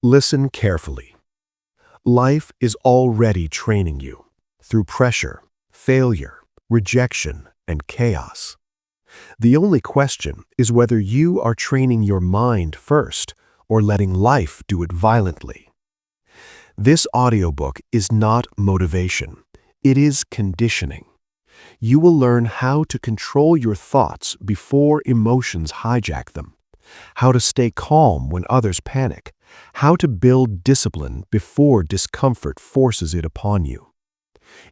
Listen carefully. Life is already training you through pressure, failure, rejection, and chaos. The only question is whether you are training your mind first or letting life do it violently. This audiobook is not motivation. It is conditioning. You will learn how to control your thoughts before emotions hijack them, how to stay calm when others panic, how to build discipline before discomfort forces it upon you.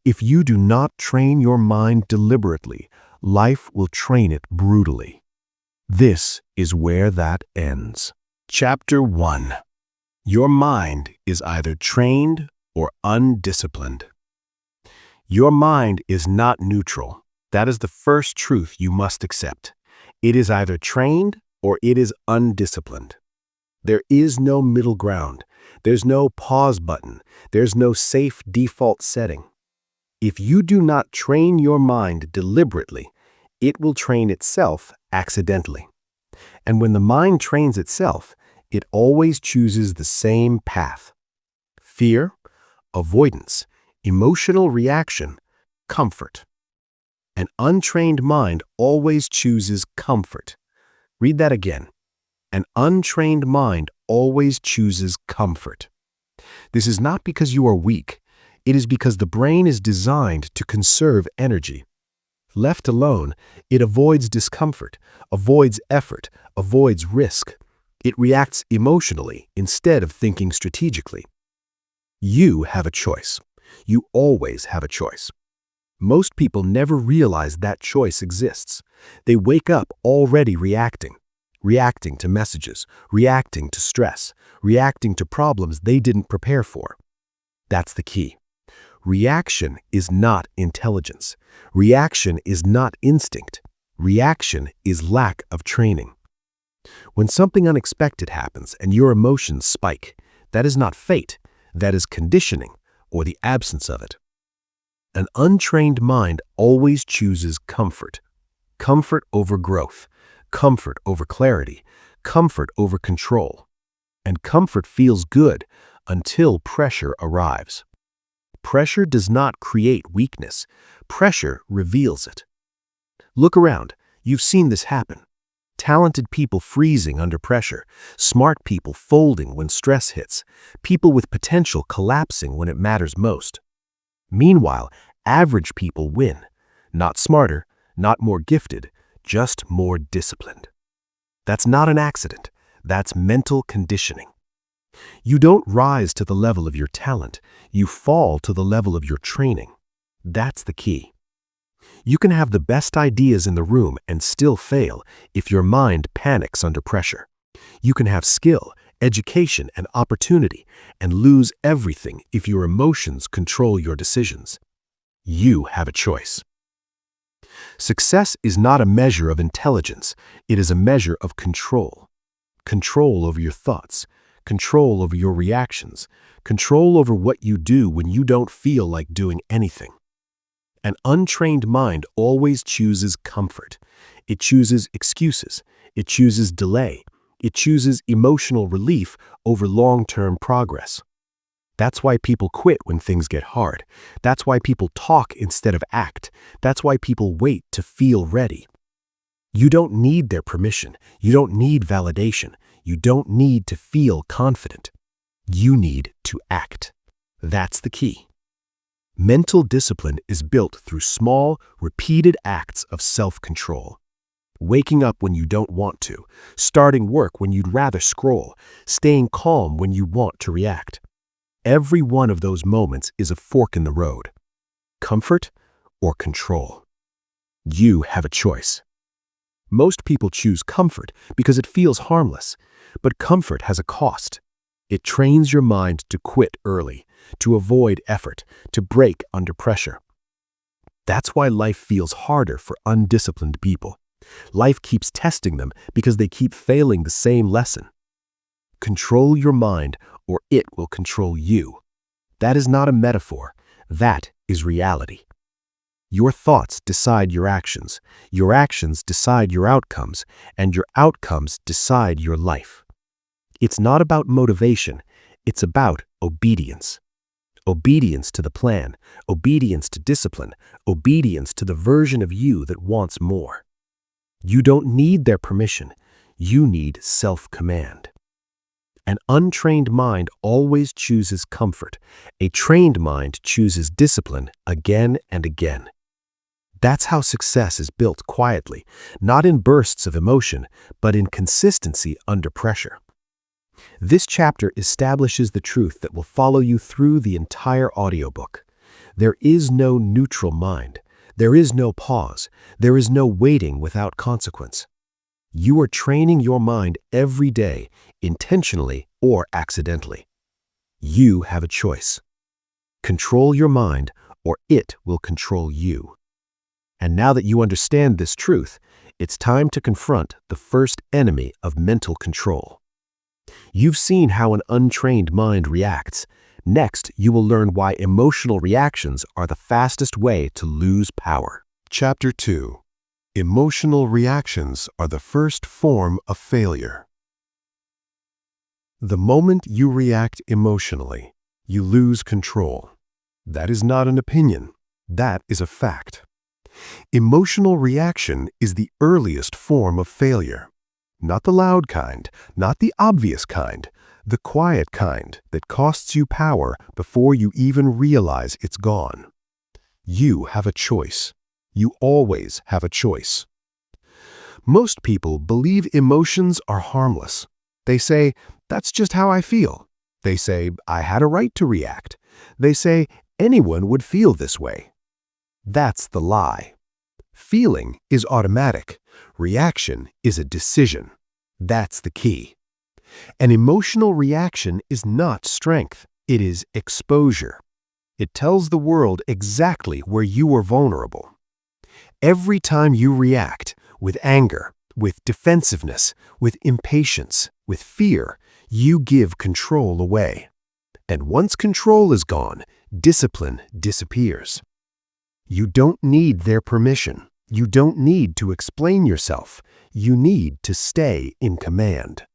If you do not train your mind deliberately, life will train it brutally. This is where that ends. Chapter 1. Your mind is either trained or undisciplined. Your mind is not neutral. That is the first truth you must accept. It is either trained or it is undisciplined. There is no middle ground. There's no pause button. There's no safe default setting. If you do not train your mind deliberately, it will train itself accidentally. And when the mind trains itself, it always chooses the same path: fear, avoidance, emotional reaction, comfort. An untrained mind always chooses comfort. Read that again. An untrained mind always chooses comfort. This is not because you are weak. It is because the brain is designed to conserve energy. Left alone, it avoids discomfort, avoids effort, avoids risk. It reacts emotionally instead of thinking strategically. You have a choice. You always have a choice. Most people never realize that choice exists. They wake up already reacting to messages, reacting to stress, reacting to problems they didn't prepare for. That's the key. Reaction is not intelligence. Reaction is not instinct. Reaction is lack of training. When something unexpected happens and your emotions spike, that is not fate, that is conditioning, or the absence of it. An untrained mind always chooses comfort. Comfort over growth, comfort over clarity, comfort over control. And comfort feels good until pressure arrives. Pressure does not create weakness. Pressure reveals it. Look around. You've seen this happen. Talented people freezing under pressure, smart people folding when stress hits, people with potential collapsing when it matters most. Meanwhile, average people win. Not smarter, not more gifted, just more disciplined. That's not an accident. That's mental conditioning. You don't rise to the level of your talent. You fall to the level of your training. That's the key. You can have the best ideas in the room and still fail if your mind panics under pressure. You can have skill, education, and opportunity and lose everything if your emotions control your decisions. You have a choice. Success is not a measure of intelligence. It is a measure of control. Control over your thoughts, control over your reactions, control over what you do when you don't feel like doing anything. An untrained mind always chooses comfort. It chooses excuses. It chooses delay. It chooses emotional relief over long-term progress. That's why people quit when things get hard. That's why people talk instead of act. That's why people wait to feel ready. You don't need their permission. You don't need validation. You don't need to feel confident. You need to act. That's the key. Mental discipline is built through small, repeated acts of self-control. Waking up when you don't want to, starting work when you'd rather scroll, staying calm when you want to react. Every one of those moments is a fork in the road. Comfort or control. You have a choice. Most people choose comfort because it feels harmless, but comfort has a cost. It trains your mind to quit early, to avoid effort, to break under pressure. That's why life feels harder for undisciplined people. Life keeps testing them because they keep failing the same lesson. Control your mind or it will control you. That is not a metaphor. That is reality. Your thoughts decide your actions decide your outcomes, and your outcomes decide your life. It's not about motivation, it's about obedience. Obedience to the plan, obedience to discipline, obedience to the version of you that wants more. You don't need their permission, you need self-command. An untrained mind always chooses comfort. A trained mind chooses discipline again and again. That's how success is built quietly, not in bursts of emotion, but in consistency under pressure. This chapter establishes the truth that will follow you through the entire audiobook. There is no neutral mind. There is no pause. There is no waiting without consequence. You are training your mind every day, intentionally or accidentally. You have a choice. Control your mind, or it will control you. And now that you understand this truth, it's time to confront the first enemy of mental control. You've seen how an untrained mind reacts. Next, you will learn why emotional reactions are the fastest way to lose power. Chapter 2. Emotional reactions are the first form of failure. The moment you react emotionally, you lose control. That is not an opinion. That is a fact. Emotional reaction is the earliest form of failure. Not the loud kind, not the obvious kind, the quiet kind that costs you power before you even realize it's gone. You have a choice. You always have a choice. Most people believe emotions are harmless. They say, "That's just how I feel." They say, "I had a right to react." They say, "Anyone would feel this way." That's the lie. Feeling is automatic. Reaction is a decision. That's the key. An emotional reaction is not strength. It is exposure. It tells the world exactly where you are vulnerable. Every time you react, with anger, with defensiveness, with impatience, with fear, you give control away. And once control is gone, discipline disappears. You don't need their permission. You don't need to explain yourself. You need to stay in command.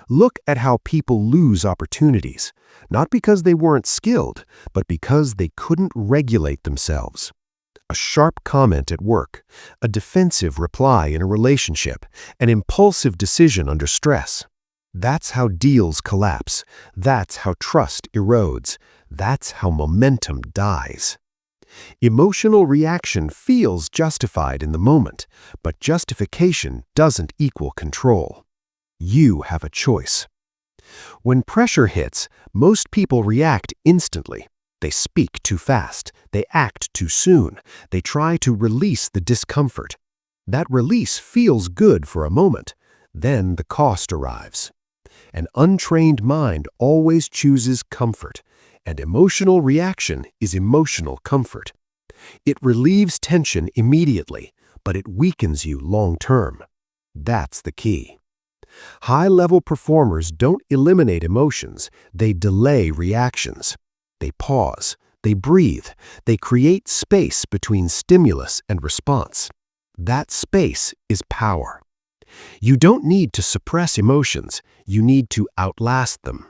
Look at how people lose opportunities, not because they weren't skilled, but because they couldn't regulate themselves. A sharp comment at work, a defensive reply in a relationship, an impulsive decision under stress. That's how deals collapse. That's how trust erodes. That's how momentum dies. Emotional reaction feels justified in the moment, but justification doesn't equal control. You have a choice. When pressure hits, most people react instantly. They speak too fast. They act too soon. They try to release the discomfort. That release feels good for a moment. Then the cost arrives. An untrained mind always chooses comfort, and emotional reaction is emotional comfort. It relieves tension immediately, but it weakens you long term. That's the key. High-level performers don't eliminate emotions, they delay reactions. They pause, they breathe, they create space between stimulus and response. That space is power. You don't need to suppress emotions, you need to outlast them.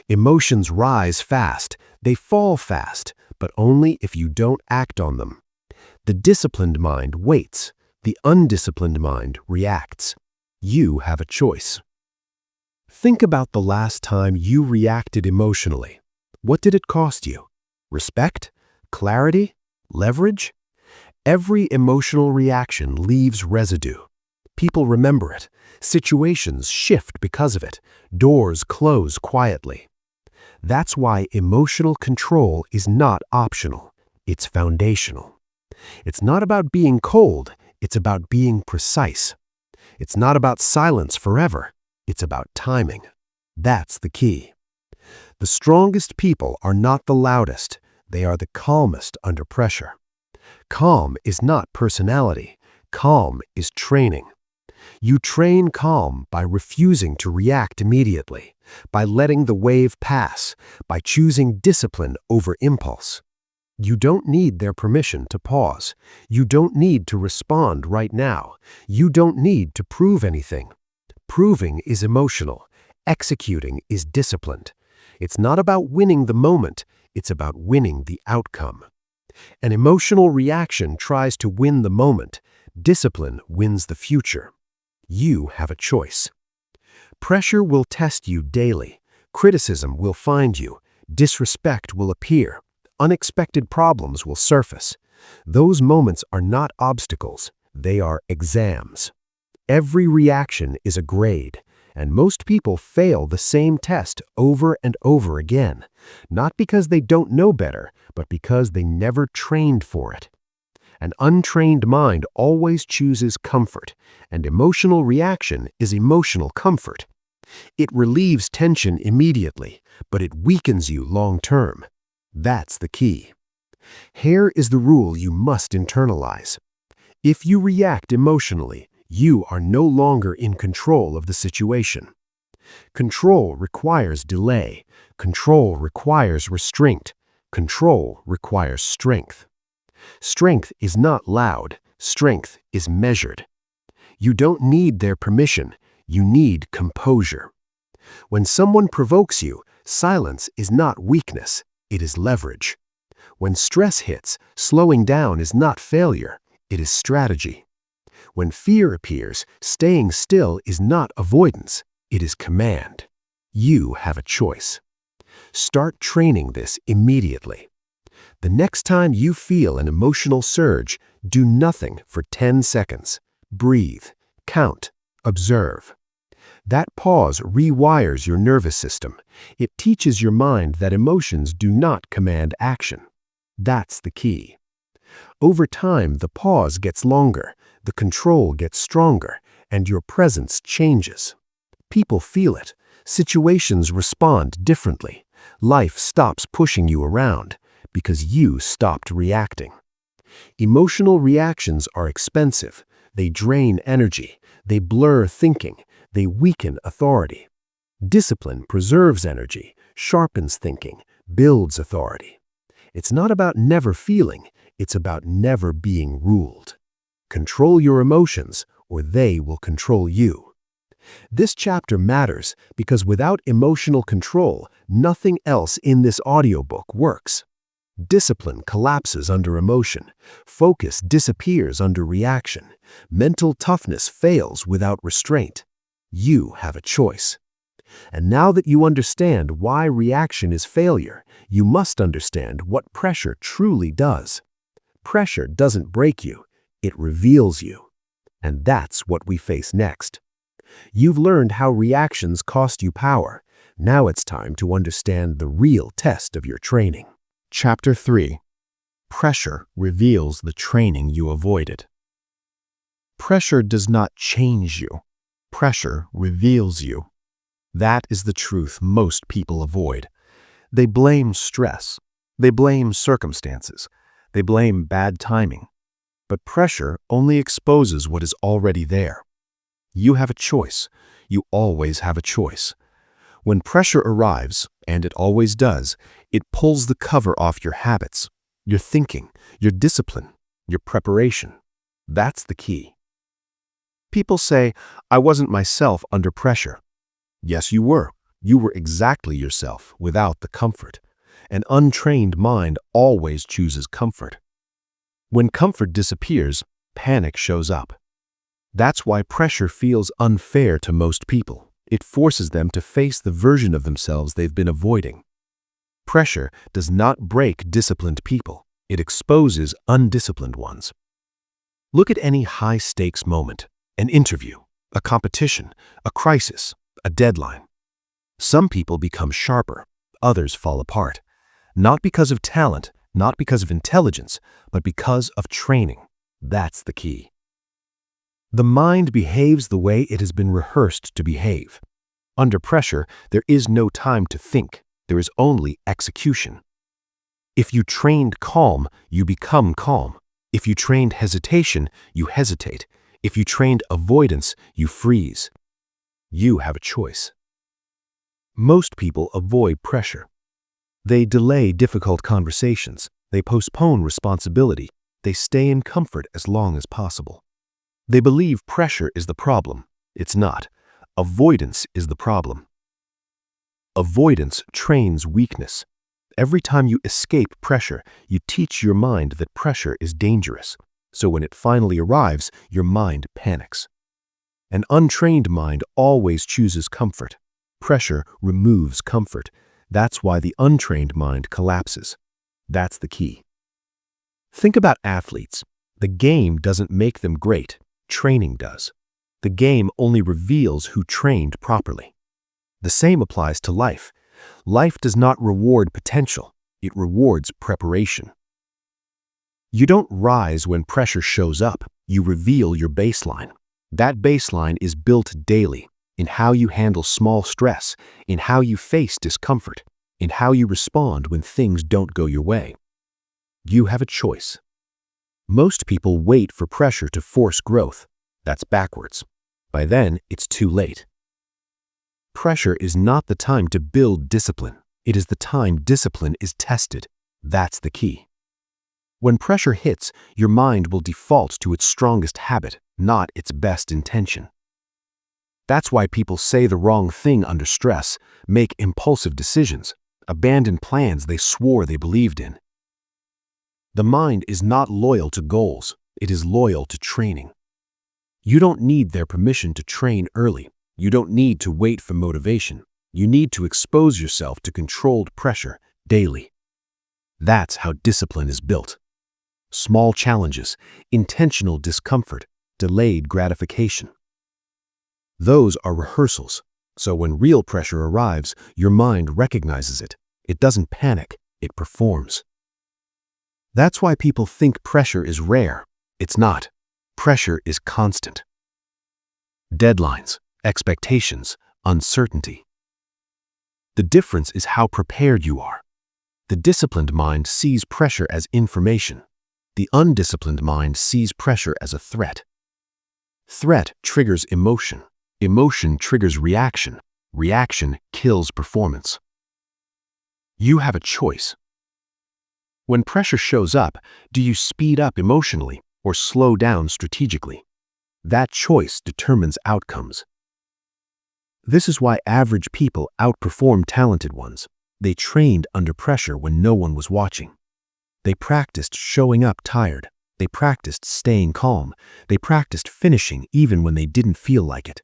Emotions rise fast, they fall fast, but only if you don't act on them. The disciplined mind waits, the undisciplined mind reacts. You have a choice. Think about the last time you reacted emotionally. What did it cost you? Respect? Clarity? Leverage? Every emotional reaction leaves residue. People remember it. Situations shift because of it. Doors close quietly. That's why emotional control is not optional. It's foundational. It's not about being cold. It's about being precise. It's not about silence forever. It's about timing. That's the key. The strongest people are not the loudest. They are the calmest under pressure. Calm is not personality. Calm is training. You train calm by refusing to react immediately, by letting the wave pass, by choosing discipline over impulse. You don't need their permission to pause. You don't need to respond right now. You don't need to prove anything. Proving is emotional. Executing is disciplined. It's not about winning the moment, it's about winning the outcome. An emotional reaction tries to win the moment. Discipline wins the future. You have a choice. Pressure will test you daily. Criticism will find you. Disrespect will appear. Unexpected problems will surface. Those moments are not obstacles, they are exams. Every reaction is a grade, and most people fail the same test over and over again, not because they don't know better, but because they never trained for it. An untrained mind always chooses comfort, and emotional reaction is emotional comfort. It relieves tension immediately, but it weakens you long term. That's the key. Here is the rule you must internalize. If you react emotionally, you are no longer in control of the situation. Control requires delay. Control requires restraint. Control requires strength. Strength is not loud. Strength is measured. You don't need their permission. You need composure. When someone provokes you, silence is not weakness. It is leverage. When stress hits, slowing down is not failure. It is strategy. When fear appears, staying still is not avoidance. It is command. You have a choice. Start training this immediately. The next time you feel an emotional surge, do nothing for 10 seconds. Breathe, count, observe. That pause rewires your nervous system. It teaches your mind that emotions do not command action. That's the key. Over time, the pause gets longer, the control gets stronger, and your presence changes. People feel it. Situations respond differently. Life stops pushing you around because you stopped reacting. Emotional reactions are expensive. They drain energy. They blur thinking. They weaken authority. Discipline preserves energy, sharpens thinking, builds authority. It's not about never feeling, it's about never being ruled. Control your emotions, or they will control you. This chapter matters because without emotional control, nothing else in this audiobook works. Discipline collapses under emotion. Focus disappears under reaction. Mental toughness fails without restraint. You have a choice. And now that you understand why reaction is failure, you must understand what pressure truly does. Pressure doesn't break you, it reveals you. And that's what we face next. You've learned how reactions cost you power. Now it's time to understand the real test of your training. Chapter 3. Pressure reveals the training you avoided. Pressure does not change you. Pressure reveals you. That is the truth most people avoid. They blame stress. They blame circumstances. They blame bad timing. But pressure only exposes what is already there. You have a choice. You always have a choice. When pressure arrives, and it always does, it pulls the cover off your habits, your thinking, your discipline, your preparation. That's the key. People say, "I wasn't myself under pressure." Yes, you were. You were exactly yourself without the comfort. An untrained mind always chooses comfort. When comfort disappears, panic shows up. That's why pressure feels unfair to most people. It forces them to face the version of themselves they've been avoiding. Pressure does not break disciplined people. It exposes undisciplined ones. Look at any high-stakes moment, an interview, a competition, a crisis, a deadline. Some people become sharper, others fall apart. Not because of talent, not because of intelligence, but because of training. That's the key. The mind behaves the way it has been rehearsed to behave. Under pressure, there is no time to think. There is only execution. If you trained calm, you become calm. If you trained hesitation, you hesitate. If you trained avoidance, you freeze. You have a choice. Most people avoid pressure. They delay difficult conversations. They postpone responsibility. They stay in comfort as long as possible. They believe pressure is the problem. It's not. Avoidance is the problem. Avoidance trains weakness. Every time you escape pressure, you teach your mind that pressure is dangerous. So when it finally arrives, your mind panics. An untrained mind always chooses comfort. Pressure removes comfort. That's why the untrained mind collapses. That's the key. Think about athletes. The game doesn't make them great. Training does. The game only reveals who trained properly. The same applies to life. Life does not reward potential. It rewards preparation. You don't rise when pressure shows up. You reveal your baseline. That baseline is built daily in how you handle small stress, in how you face discomfort, in how you respond when things don't go your way. You have a choice. Most people wait for pressure to force growth. That's backwards. By then, it's too late. Pressure is not the time to build discipline. It is the time discipline is tested. That's the key. When pressure hits, your mind will default to its strongest habit, not its best intention. That's why people say the wrong thing under stress, make impulsive decisions, abandon plans they swore they believed in. The mind is not loyal to goals. It is loyal to training. You don't need their permission to train early. You don't need to wait for motivation. You need to expose yourself to controlled pressure daily. That's how discipline is built. Small challenges, intentional discomfort, delayed gratification. Those are rehearsals. So when real pressure arrives, your mind recognizes it. It doesn't panic. It performs. That's why people think pressure is rare. It's not. Pressure is constant. Deadlines, expectations, uncertainty. The difference is how prepared you are. The disciplined mind sees pressure as information. The undisciplined mind sees pressure as a threat. Threat triggers emotion. Emotion triggers reaction. Reaction kills performance. You have a choice. When pressure shows up, do you speed up emotionally or slow down strategically? That choice determines outcomes. This is why average people outperform talented ones. They trained under pressure when no one was watching. They practiced showing up tired. They practiced staying calm. They practiced finishing even when they didn't feel like it.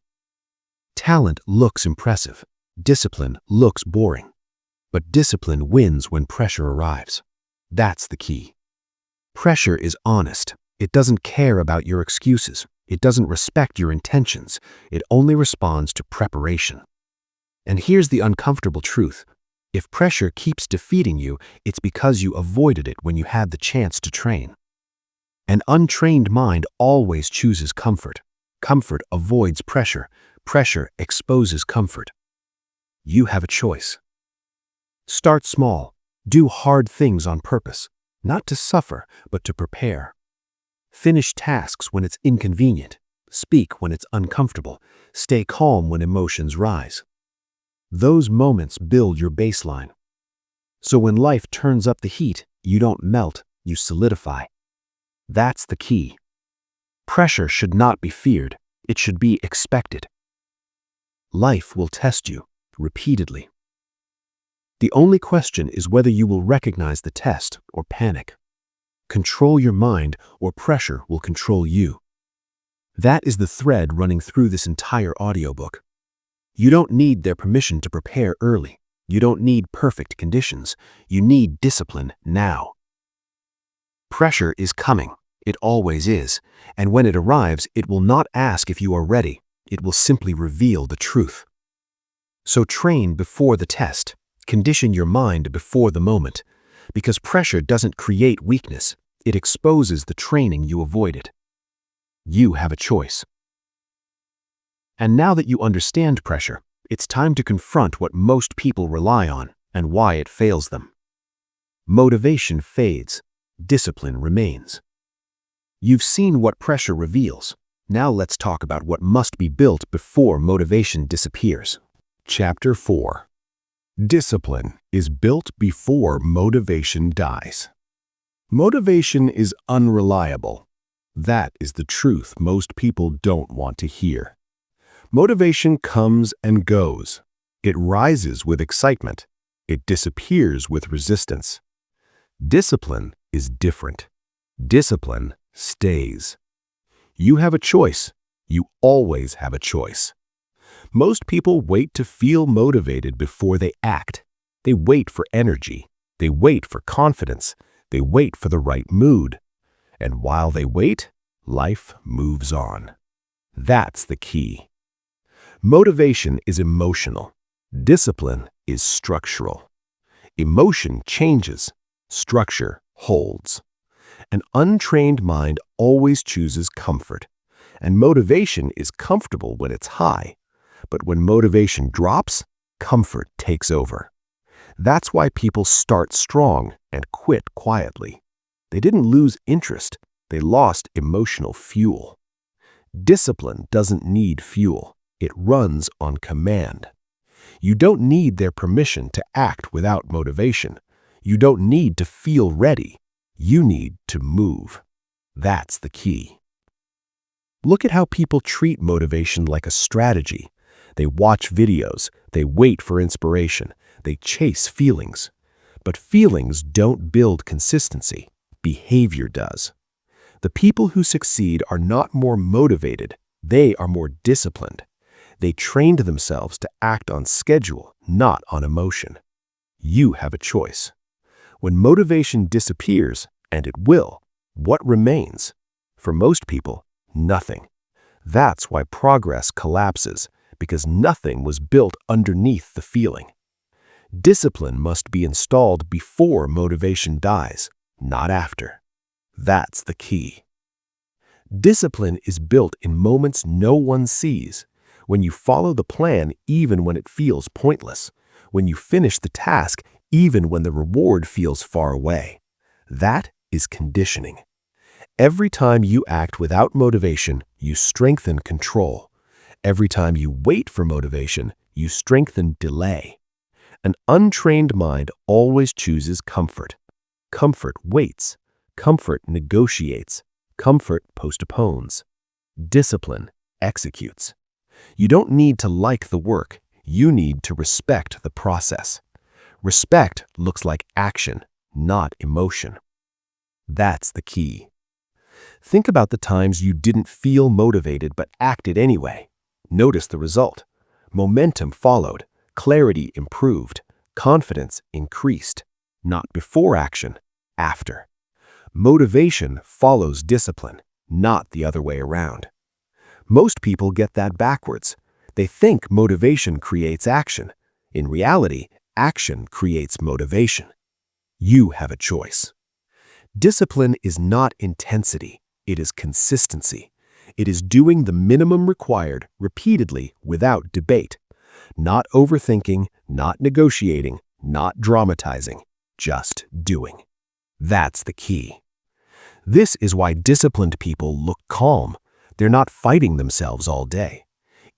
Talent looks impressive. Discipline looks boring. But discipline wins when pressure arrives. That's the key. Pressure is honest. It doesn't care about your excuses. It doesn't respect your intentions. It only responds to preparation. And here's the uncomfortable truth. If pressure keeps defeating you, it's because you avoided it when you had the chance to train. An untrained mind always chooses comfort. Comfort avoids pressure. Pressure exposes comfort. You have a choice. Start small. Do hard things on purpose, not to suffer, but to prepare. Finish tasks when it's inconvenient. Speak when it's uncomfortable. Stay calm when emotions rise. Those moments build your baseline. So when life turns up the heat, you don't melt, you solidify. That's the key. Pressure should not be feared. It should be expected. Life will test you repeatedly. The only question is whether you will recognize the test or panic. Control your mind or pressure will control you. That is the thread running through this entire audiobook. You don't need their permission to prepare early. You don't need perfect conditions. You need discipline now. Pressure is coming. It always is. And when it arrives, it will not ask if you are ready. It will simply reveal the truth. So train before the test. Condition your mind before the moment, because pressure doesn't create weakness. It exposes the training you avoided. You have a choice. And now that you understand pressure, it's time to confront what most people rely on and why it fails them. Motivation fades. Discipline remains. You've seen what pressure reveals. Now let's talk about what must be built before motivation disappears. Chapter 4. Discipline is built before motivation dies. Motivation is unreliable. That is the truth most people don't want to hear. Motivation comes and goes. It rises with excitement. It disappears with resistance. Discipline is different. Discipline stays. You have a choice. You always have a choice. Most people wait to feel motivated before they act. They wait for energy. They wait for confidence. They wait for the right mood. And while they wait, life moves on. That's the key. Motivation is emotional. Discipline is structural. Emotion changes. Structure holds. An untrained mind always chooses comfort. And motivation is comfortable when it's high. But when motivation drops, comfort takes over. That's why people start strong and quit quietly. They didn't lose interest. They lost emotional fuel. Discipline doesn't need fuel. It runs on command. You don't need their permission to act without motivation. You don't need to feel ready. You need to move. That's the key. Look at how people treat motivation like a strategy. They watch videos. They wait for inspiration. They chase feelings. But feelings don't build consistency. Behavior does. The people who succeed are not more motivated. They are more disciplined. They trained themselves to act on schedule, not on emotion. You have a choice. When motivation disappears, and it will, what remains? For most people, nothing. That's why progress collapses, because nothing was built underneath the feeling. Discipline must be installed before motivation dies, not after. That's the key. Discipline is built in moments no one sees, when you follow the plan even when it feels pointless, when you finish the task even when the reward feels far away. That is conditioning. Every time you act without motivation, you strengthen control. Every time you wait for motivation, you strengthen delay. An untrained mind always chooses comfort. Comfort waits. Comfort negotiates. Comfort postpones. Discipline executes. You don't need to like the work. You need to respect the process. Respect looks like action, not emotion. That's the key. Think about the times you didn't feel motivated but acted anyway. Notice the result. Momentum followed. Clarity improved. Confidence increased. Not before action, after. Motivation follows discipline, not the other way around. Most people get that backwards. They think motivation creates action. In reality, action creates motivation. You have a choice. Discipline is not intensity. It is consistency. It is doing the minimum required repeatedly without debate. Not overthinking, not negotiating, not dramatizing, just doing. That's the key. This is why disciplined people look calm. They're not fighting themselves all day.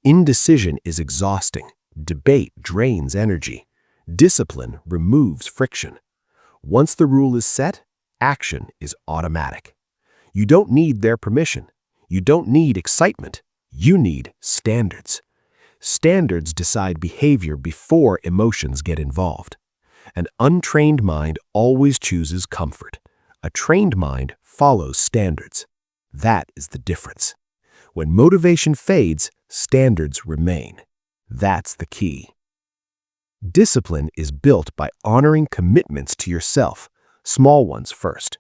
Indecision is exhausting. Debate drains energy. Discipline removes friction. Once the rule is set, action is automatic. You don't need their permission. You don't need excitement. You need standards. Standards decide behavior before emotions get involved. An untrained mind always chooses comfort. A trained mind follows standards. That is the difference. When motivation fades, standards remain. That's the key. Discipline is built by honoring commitments to yourself, small ones first.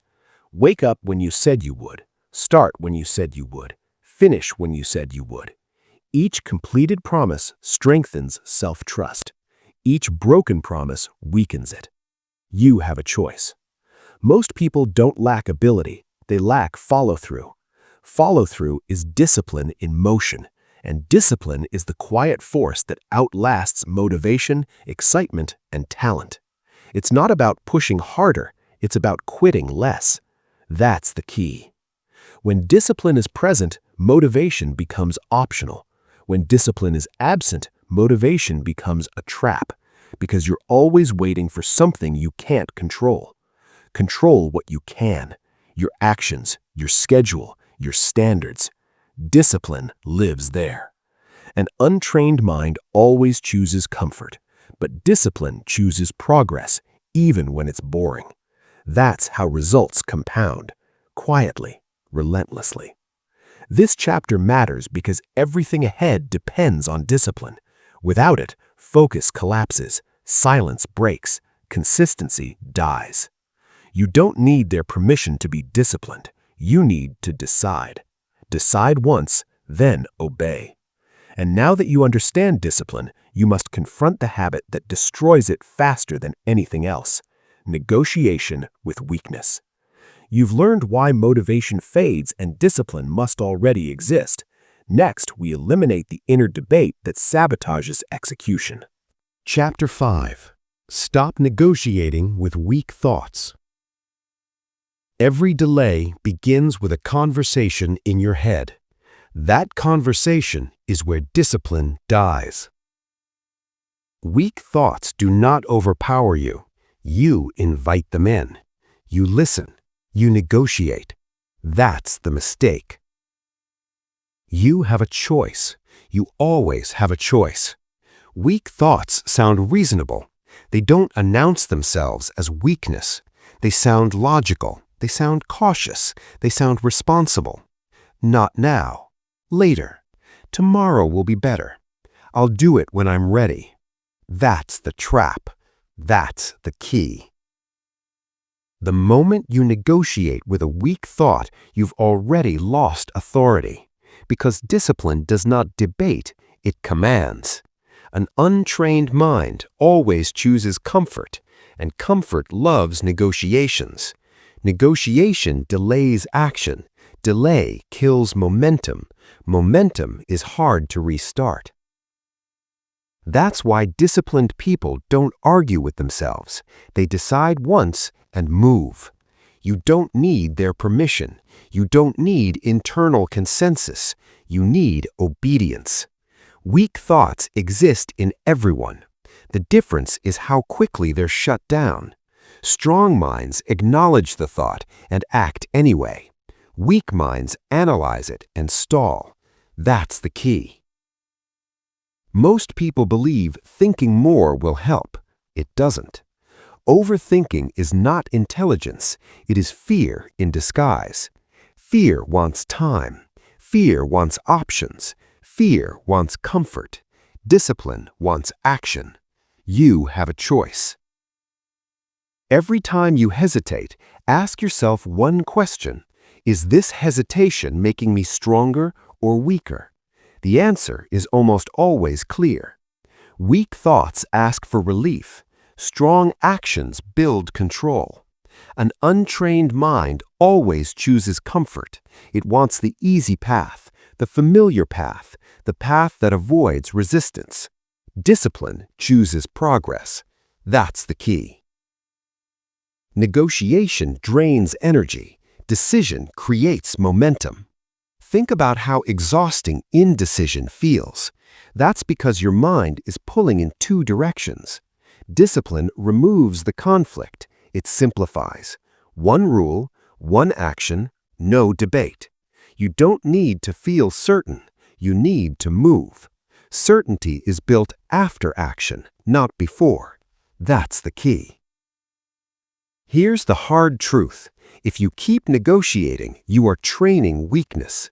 Wake up when you said you would. Start when you said you would. Finish when you said you would. Each completed promise strengthens self-trust. Each broken promise weakens it. You have a choice. Most people don't lack ability. They lack follow-through. Follow-through is discipline in motion, and discipline is the quiet force that outlasts motivation, excitement, and talent. It's not about pushing harder. It's about quitting less. That's the key. When discipline is present, motivation becomes optional. When discipline is absent, motivation becomes a trap, because you're always waiting for something you can't control. Control what you can: your actions, your schedule, your standards. Discipline lives there. An untrained mind always chooses comfort, but discipline chooses progress, even when it's boring. That's how results compound, quietly, relentlessly. This chapter matters because everything ahead depends on discipline. Without it, focus collapses, silence breaks, consistency dies. You don't need their permission to be disciplined. You need to decide. Decide once, then obey. And now that you understand discipline, you must confront the habit that destroys it faster than anything else: negotiation with weakness. You've learned why motivation fades and discipline must already exist. Next, we eliminate the inner debate that sabotages execution. Chapter 5. Stop negotiating with weak thoughts. Every delay begins with a conversation in your head. That conversation is where discipline dies. Weak thoughts do not overpower you. You invite them in. You listen. You negotiate. That's the mistake. You have a choice. You always have a choice. Weak thoughts sound reasonable. They don't announce themselves as weakness. They sound logical. They sound cautious. They sound responsible. Not now. Later. Tomorrow will be better. I'll do it when I'm ready. That's the trap. That's the key. The moment you negotiate with a weak thought, you've already lost authority. Because discipline does not debate, it commands. An untrained mind always chooses comfort, and comfort loves negotiations. Negotiation delays action. Delay kills momentum. Momentum is hard to restart. That's why disciplined people don't argue with themselves. They decide once and move. You don't need their permission. You don't need internal consensus. You need obedience. Weak thoughts exist in everyone. The difference is how quickly they're shut down. Strong minds acknowledge the thought and act anyway. Weak minds analyze it and stall. That's the key. Most people believe thinking more will help. It doesn't. Overthinking is not intelligence. It is fear in disguise. Fear wants time. Fear wants options. Fear wants comfort. Discipline wants action. You have a choice. Every time you hesitate, ask yourself one question. Is this hesitation making me stronger or weaker? The answer is almost always clear. Weak thoughts ask for relief. Strong actions build control. An untrained mind always chooses comfort. It wants the easy path, the familiar path, the path that avoids resistance. Discipline chooses progress. That's the key. Negotiation drains energy. Decision creates momentum. Think about how exhausting indecision feels. That's because your mind is pulling in two directions. Discipline removes the conflict. It simplifies. One rule, one action, no debate. You don't need to feel certain. You need to move. Certainty is built after action, not before. That's the key. Here's the hard truth. If you keep negotiating, you are training weakness.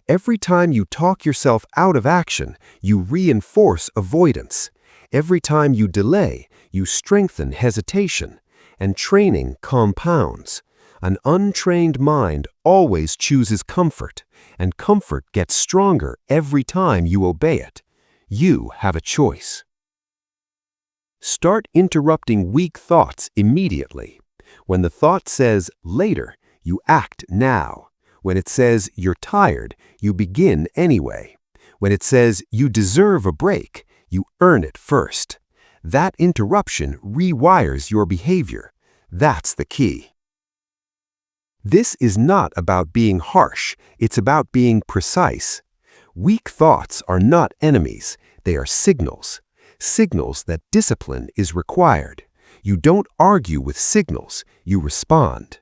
Every time you talk yourself out of action, you reinforce avoidance. Every time you delay, you strengthen hesitation. And training compounds. An untrained mind always chooses comfort, and comfort gets stronger every time you obey it. You have a choice. Start interrupting weak thoughts immediately. When the thought says later, you act now. When it says you're tired, you begin anyway. When it says you deserve a break, you earn it first. That interruption rewires your behavior. That's the key. This is not about being harsh. It's about being precise. Weak thoughts are not enemies. They are signals. Signals that discipline is required. You don't argue with signals. You respond.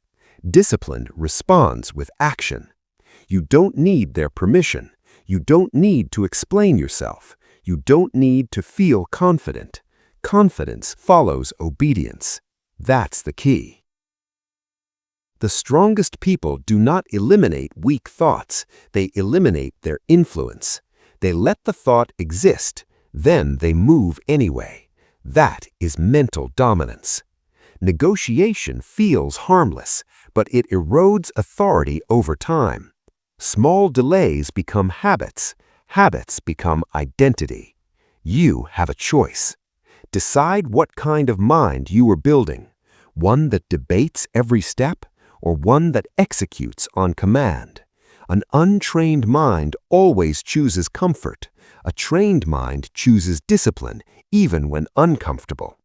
Discipline responds with action. You don't need their permission. You don't need to explain yourself. You don't need to feel confident. Confidence follows obedience. That's the key. The strongest people do not eliminate weak thoughts. They eliminate their influence. They let the thought exist, then they move anyway. That is mental dominance. Negotiation feels harmless, but it erodes authority over time. Small delays become habits. Habits become identity. You have a choice. Decide what kind of mind you are building. One that debates every step, or one that executes on command. An untrained mind always chooses comfort. A trained mind chooses discipline, even when uncomfortable.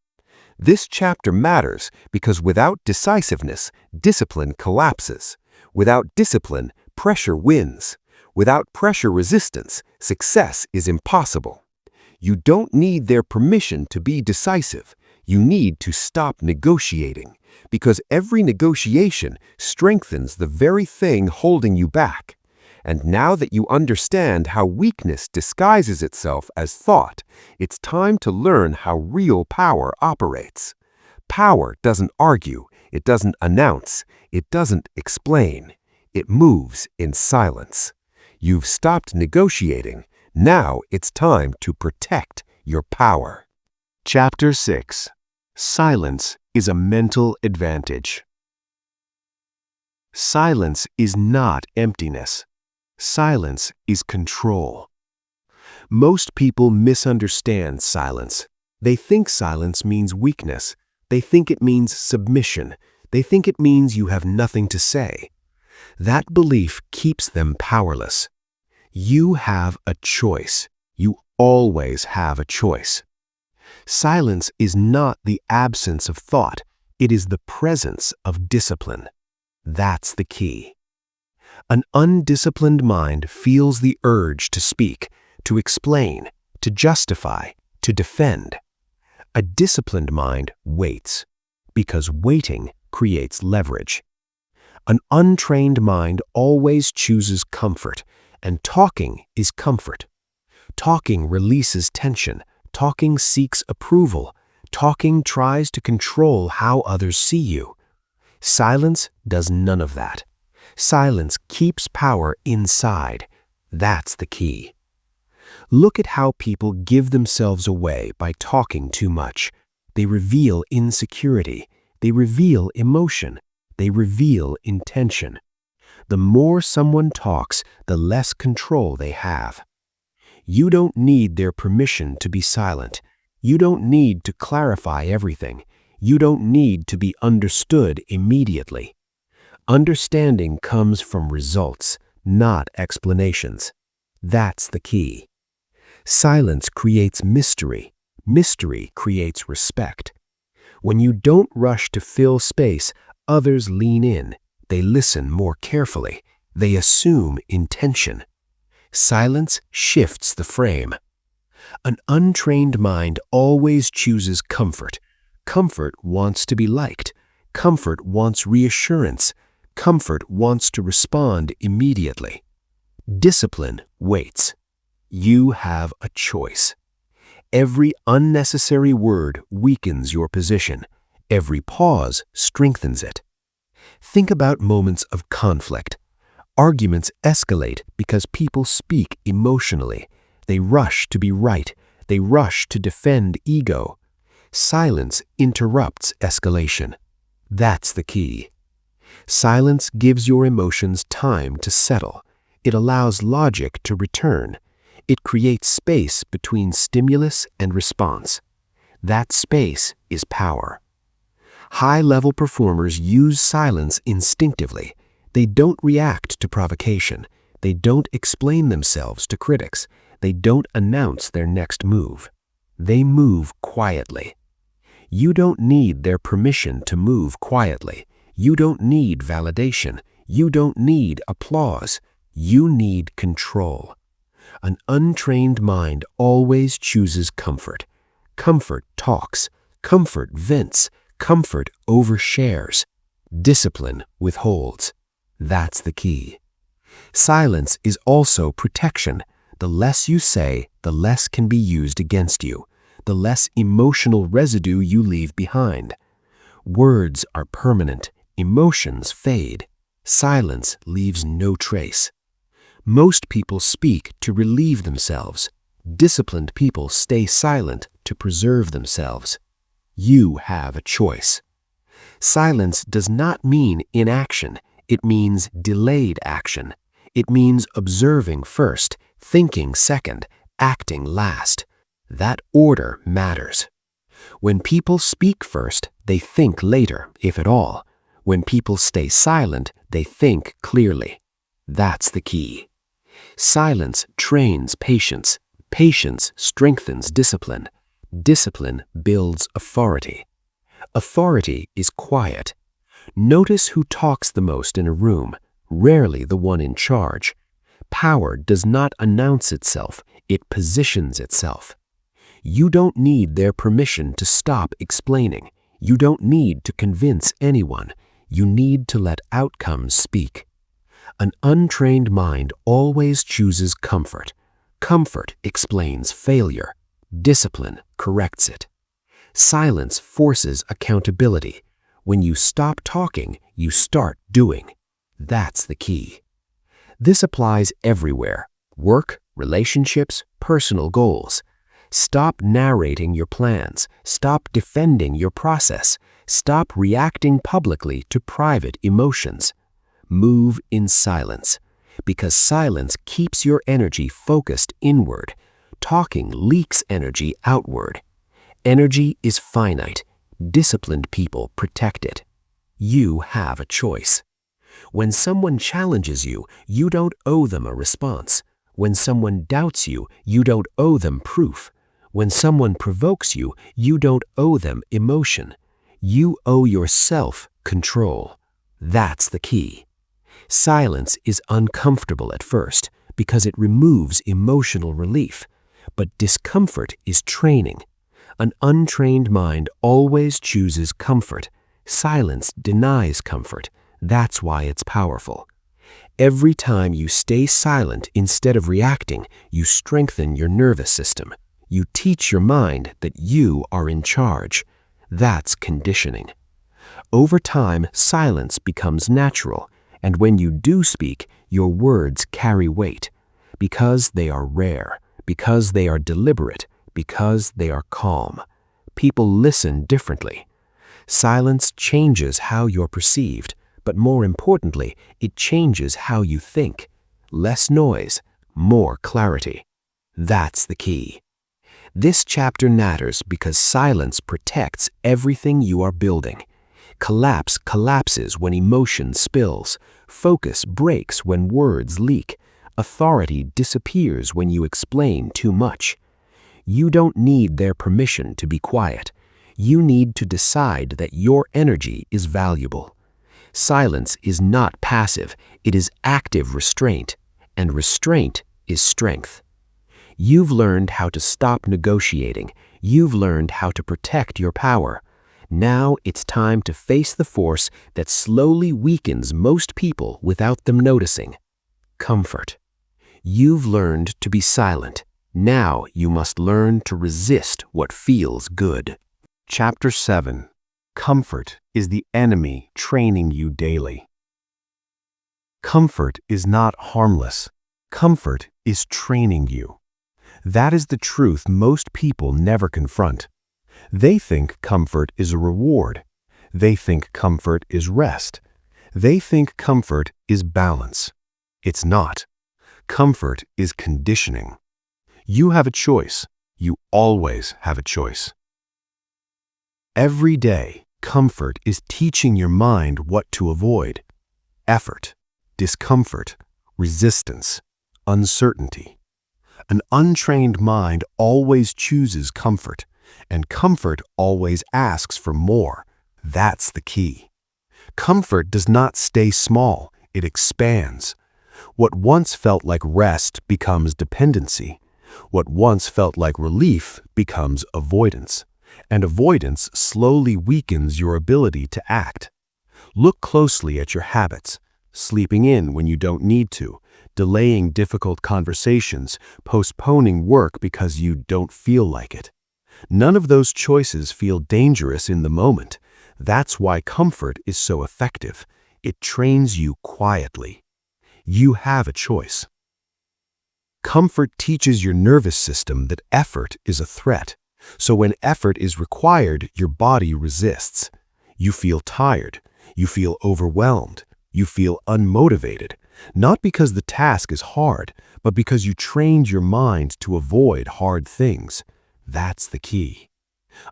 This chapter matters because without decisiveness, discipline collapses. Without discipline, pressure wins. Without pressure resistance, success is impossible. You don't need their permission to be decisive. You need to stop negotiating, because every negotiation strengthens the very thing holding you back. And now that you understand how weakness disguises itself as thought, it's time to learn how real power operates. Power doesn't argue, it doesn't announce, it doesn't explain. It moves in silence. You've stopped negotiating. Now it's time to protect your power. Chapter 6. Silence is a mental advantage. Silence is not emptiness. Silence is control. Most people misunderstand silence. They think silence means weakness. They think it means submission. They think it means you have nothing to say. That belief keeps them powerless. You have a choice. You always have a choice. Silence is not the absence of thought. It is the presence of discipline. That's the key. An undisciplined mind feels the urge to speak, to explain, to justify, to defend. A disciplined mind waits, because waiting creates leverage. An untrained mind always chooses comfort, and talking is comfort. Talking releases tension. Talking seeks approval. Talking tries to control how others see you. Silence does none of that. Silence keeps power inside. That's the key. Look at how people give themselves away by talking too much. They reveal insecurity. They reveal emotion. They reveal intention. The more someone talks, the less control they have. You don't need their permission to be silent. You don't need to clarify everything. You don't need to be understood immediately. Understanding comes from results, not explanations. That's the key. Silence creates mystery. Mystery creates respect. When you don't rush to fill space, others lean in. They listen more carefully. They assume intention. Silence shifts the frame. An untrained mind always chooses comfort. Comfort wants to be liked. Comfort wants reassurance. Comfort wants to respond immediately. Discipline waits. You have a choice. Every unnecessary word weakens your position. Every pause strengthens it. Think about moments of conflict. Arguments escalate because people speak emotionally. They rush to be right. They rush to defend ego. Silence interrupts escalation. That's the key. Silence gives your emotions time to settle. It allows logic to return. It creates space between stimulus and response. That space is power. High-level performers use silence instinctively. They don't react to provocation. They don't explain themselves to critics. They don't announce their next move. They move quietly. You don't need their permission to move quietly. You don't need validation. You don't need applause. You need control. An untrained mind always chooses comfort. Comfort talks. Comfort vents. Comfort overshares. Discipline withholds. That's the key. Silence is also protection. The less you say, the less can be used against you, the less emotional residue you leave behind. Words are permanent, emotions fade. Silence leaves no trace. Most people speak to relieve themselves. Disciplined people stay silent to preserve themselves. You have a choice. Silence does not mean inaction. It means delayed action. It means observing first, thinking second, acting last. That order matters. When people speak first, they think later, if at all. When people stay silent, they think clearly. That's the key. Silence trains patience. Patience strengthens discipline. Discipline builds authority. Authority is quiet. Notice who talks the most in a room, rarely the one in charge. Power does not announce itself, it positions itself. You don't need their permission to stop explaining. You don't need to convince anyone. You need to let outcomes speak. An untrained mind always chooses comfort. Comfort explains failure. Discipline corrects it. Silence forces accountability. When you stop talking, you start doing. That's the key. This applies everywhere: work, relationships, personal goals. Stop narrating your plans. Stop defending your process. Stop reacting publicly to private emotions. Move in silence, because silence keeps your energy focused inward. Talking leaks energy outward. Energy is finite. Disciplined people protect it. You have a choice. When someone challenges you, you don't owe them a response. When someone doubts you, you don't owe them proof. When someone provokes you, you don't owe them emotion. You owe yourself control. That's the key. Silence is uncomfortable at first because it removes emotional relief, but discomfort is training. An untrained mind always chooses comfort. Silence denies comfort. That's why it's powerful. Every time you stay silent instead of reacting, you strengthen your nervous system. You teach your mind that you are in charge. That's conditioning. Over time, silence becomes natural, and when you do speak, your words carry weight, because they are rare, because they are deliberate, because they are calm. People listen differently. Silence changes how you're perceived, but more importantly, it changes how you think. Less noise, more clarity. That's the key. This chapter matters because silence protects everything you are building. Collapse collapses when emotion spills. Focus breaks when words leak. Authority disappears when you explain too much. You don't need their permission to be quiet. You need to decide that your energy is valuable. Silence is not passive, it is active restraint, and restraint is strength. You've learned how to stop negotiating. You've learned how to protect your power. Now it's time to face the force that slowly weakens most people without them noticing. Comfort. You've learned to be silent. Now you must learn to resist what feels good. Chapter 7. Comfort is the enemy training you daily. Comfort is not harmless. Comfort is training you. That is the truth most people never confront. They think comfort is a reward. They think comfort is rest. They think comfort is balance. It's not. Comfort is conditioning. You have a choice. You always have a choice. Every day, comfort is teaching your mind what to avoid: effort, discomfort, resistance, uncertainty. An untrained mind always chooses comfort, and comfort always asks for more. That's the key. Comfort does not stay small, it expands. What once felt like rest becomes dependency. What once felt like relief becomes avoidance, and avoidance slowly weakens your ability to act. Look closely at your habits: sleeping in when you don't need to, delaying difficult conversations, postponing work because you don't feel like it. None of those choices feel dangerous in the moment. That's why comfort is so effective. It trains you quietly. You have a choice. Comfort teaches your nervous system that effort is a threat. So when effort is required, your body resists. You feel tired. You feel overwhelmed. You feel unmotivated. Not because the task is hard, but because you trained your mind to avoid hard things. That's the key.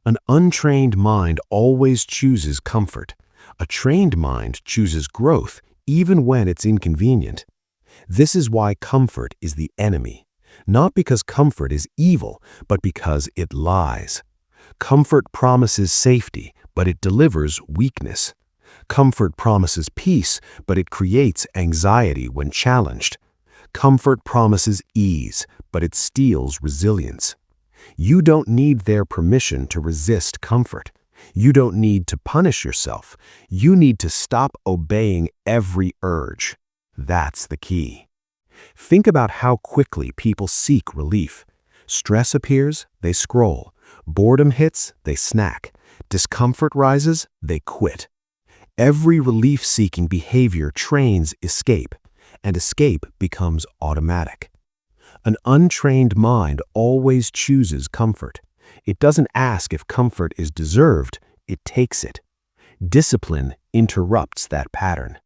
An untrained mind always chooses comfort. A trained mind chooses growth, even when it's inconvenient. This is why comfort is the enemy. Not because comfort is evil, but because it lies. Comfort promises safety, but it delivers weakness. Comfort promises peace, but it creates anxiety when challenged. Comfort promises ease, but it steals resilience. You don't need their permission to resist comfort. You don't need to punish yourself. You need to stop obeying every urge. That's the key. Think about how quickly people seek relief. Stress appears, they scroll. Boredom hits, they snack. Discomfort rises, they quit. Every relief-seeking behavior trains escape, and escape becomes automatic. An untrained mind always chooses comfort. It doesn't ask if comfort is deserved, it takes it. Discipline interrupts that pattern.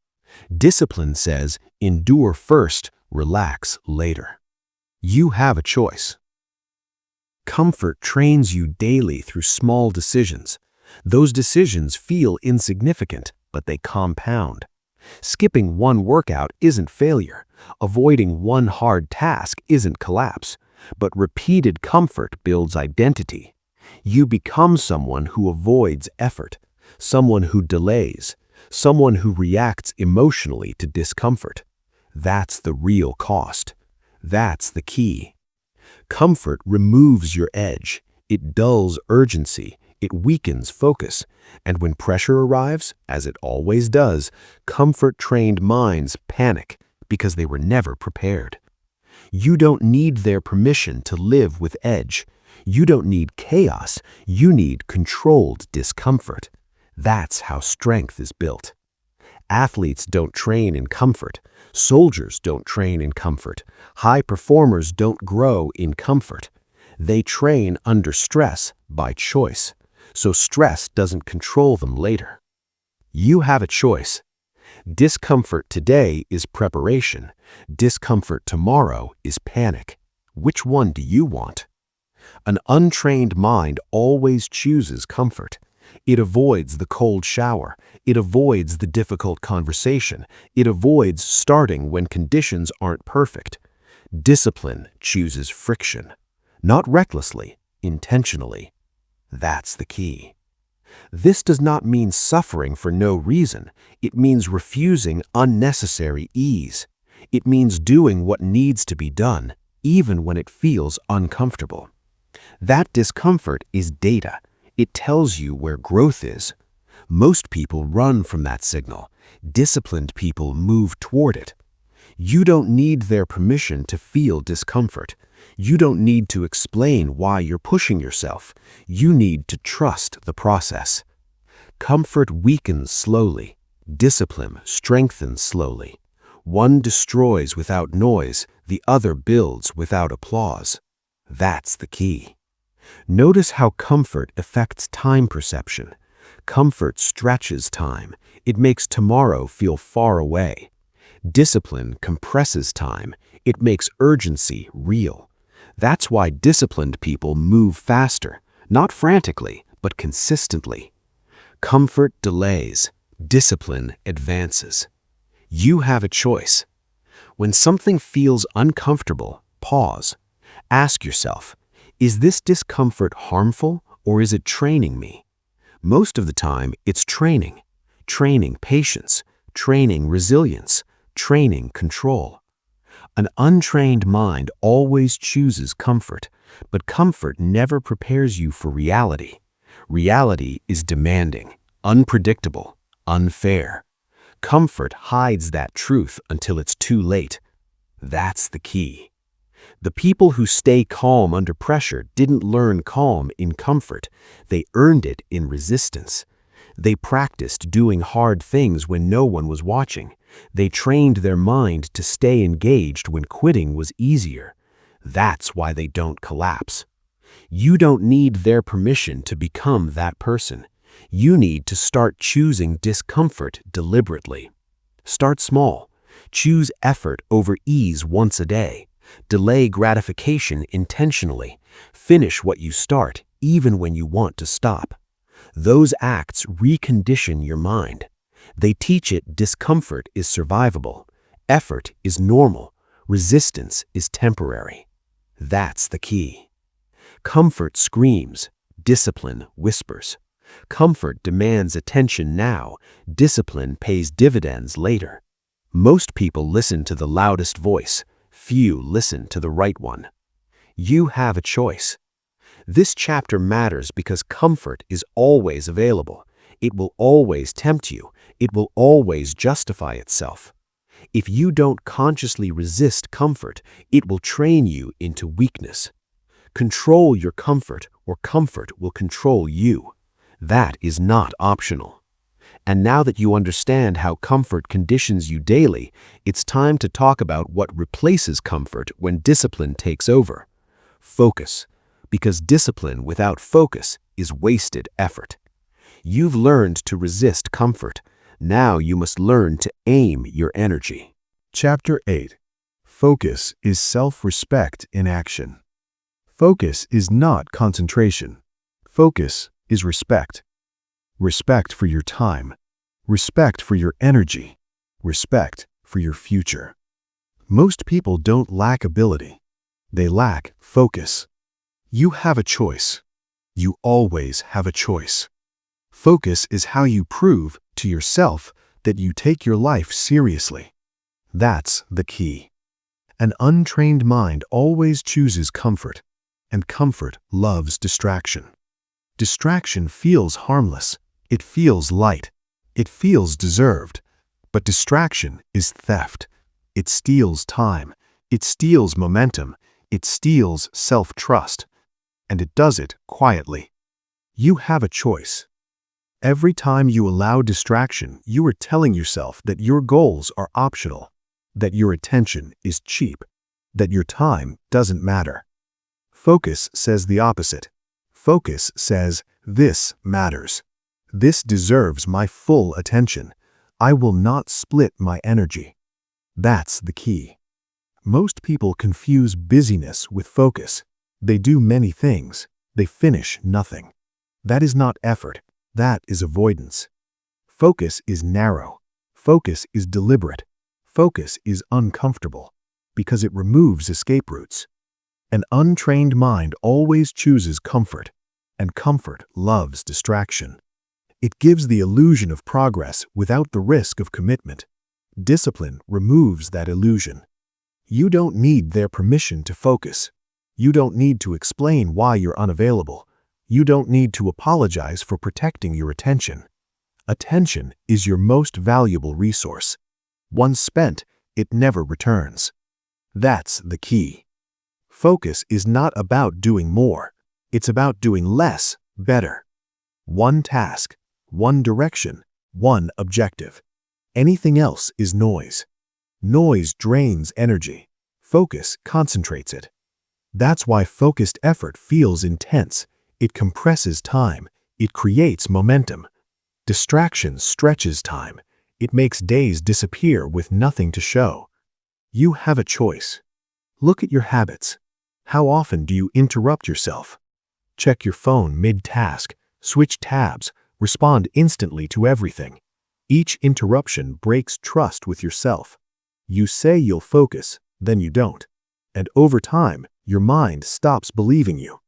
Discipline says, endure first, relax later. You have a choice. Comfort trains you daily through small decisions. Those decisions feel insignificant, but they compound. Skipping one workout isn't failure. Avoiding one hard task isn't collapse. But repeated comfort builds identity. You become someone who avoids effort, someone who delays, someone who reacts emotionally to discomfort. That's the real cost. That's the key. Comfort removes your edge. It dulls urgency. It weakens focus. And when pressure arrives, as it always does, comfort-trained minds panic because they were never prepared. You don't need their permission to live with edge. You don't need chaos. You need controlled discomfort. That's how strength is built. Athletes don't train in comfort. Soldiers don't train in comfort. High performers don't grow in comfort. They train under stress by choice, so stress doesn't control them later. You have a choice. Discomfort today is preparation. Discomfort tomorrow is panic. Which one do you want? An untrained mind always chooses comfort. It avoids the cold shower. It avoids the difficult conversation. It avoids starting when conditions aren't perfect. Discipline chooses friction. Not recklessly, intentionally. That's the key. This does not mean suffering for no reason. It means refusing unnecessary ease. It means doing what needs to be done, even when it feels uncomfortable. That discomfort is data. It tells you where growth is. Most people run from that signal. Disciplined people move toward it. You don't need their permission to feel discomfort. You don't need to explain why you're pushing yourself. You need to trust the process. Comfort weakens slowly. Discipline strengthens slowly. One destroys without noise, the other builds without applause. That's the key. Notice how comfort affects time perception. Comfort stretches time. It makes tomorrow feel far away. Discipline compresses time. It makes urgency real. That's why disciplined people move faster, not frantically, but consistently. Comfort delays. Discipline advances. You have a choice. When something feels uncomfortable, pause. Ask yourself, is this discomfort harmful or is it training me? Most of the time, it's training. Training patience, training resilience, training control. An untrained mind always chooses comfort, but comfort never prepares you for reality. Reality is demanding, unpredictable, unfair. Comfort hides that truth until it's too late. That's the key. The people who stay calm under pressure didn't learn calm in comfort. They earned it in resistance. They practiced doing hard things when no one was watching. They trained their mind to stay engaged when quitting was easier. That's why they don't collapse. You don't need their permission to become that person. You need to start choosing discomfort deliberately. Start small. Choose effort over ease once a day. Delay gratification intentionally. Finish what you start, even when you want to stop. Those acts recondition your mind. They teach it discomfort is survivable, effort is normal, resistance is temporary. That's the key. Comfort screams, discipline whispers. Comfort demands attention now, discipline pays dividends later. Most people listen to the loudest voice, few listen to the right one. You have a choice. This chapter matters because comfort is always available. It will always tempt you. It will always justify itself. If you don't consciously resist comfort, it will train you into weakness. Control your comfort, or comfort will control you. That is not optional. And now that you understand how comfort conditions you daily, it's time to talk about what replaces comfort when discipline takes over. Focus, because discipline without focus is wasted effort. You've learned to resist comfort. Now you must learn to aim your energy. Chapter 8. Focus is self-respect in action. Focus is not concentration. Focus is respect. Respect for your time. Respect for your energy. Respect for your future. Most people don't lack ability. They lack focus. You have a choice. You always have a choice. Focus is how you prove to yourself that you take your life seriously. That's the key. An untrained mind always chooses comfort, and comfort loves distraction. Distraction feels harmless. It feels light. It feels deserved. But distraction is theft. It steals time. It steals momentum. It steals self-trust. And it does it quietly. You have a choice. Every time you allow distraction, you are telling yourself that your goals are optional, that your attention is cheap, that your time doesn't matter. Focus says the opposite. Focus says, this matters. This deserves my full attention. I will not split my energy. That's the key. Most people confuse busyness with focus. They do many things. They finish nothing. That is not effort. That is avoidance. Focus is narrow. Focus is deliberate. Focus is uncomfortable because it removes escape routes. An untrained mind always chooses comfort, and comfort loves distraction. It gives the illusion of progress without the risk of commitment. Discipline removes that illusion. You don't need their permission to focus. You don't need to explain why you're unavailable. You don't need to apologize for protecting your attention. Attention is your most valuable resource. Once spent, it never returns. That's the key. Focus is not about doing more. It's about doing less, better. One task, one direction, one objective. Anything else is noise. Noise drains energy. Focus concentrates it. That's why focused effort feels intense. It compresses time. It creates momentum. Distraction stretches time. It makes days disappear with nothing to show. You have a choice. Look at your habits. How often do you interrupt yourself? Check your phone mid-task, switch tabs, respond instantly to everything. Each interruption breaks trust with yourself. You say you'll focus, then you don't. And over time, your mind stops believing you.